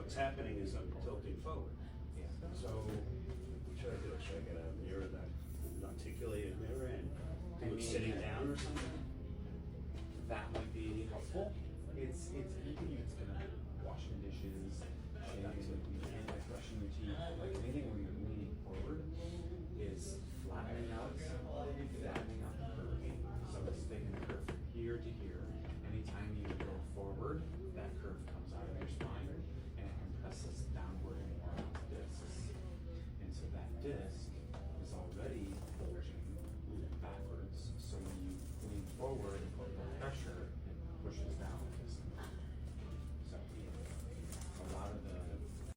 what's happening is I'm tilting forward. Yeah. So, what should I do? Should I get a mirror, that an articulated mirror, and do it sitting down or something? That might be helpful. It's anything that's gonna washing dishes, shaving, like brushing your teeth, like anything where you're leaning forward is flattening out the curve. So it's taking the curve from here to here. Anytime you go forward, that curve comes out of your spine and it compresses downward and more onto discs. And so that disc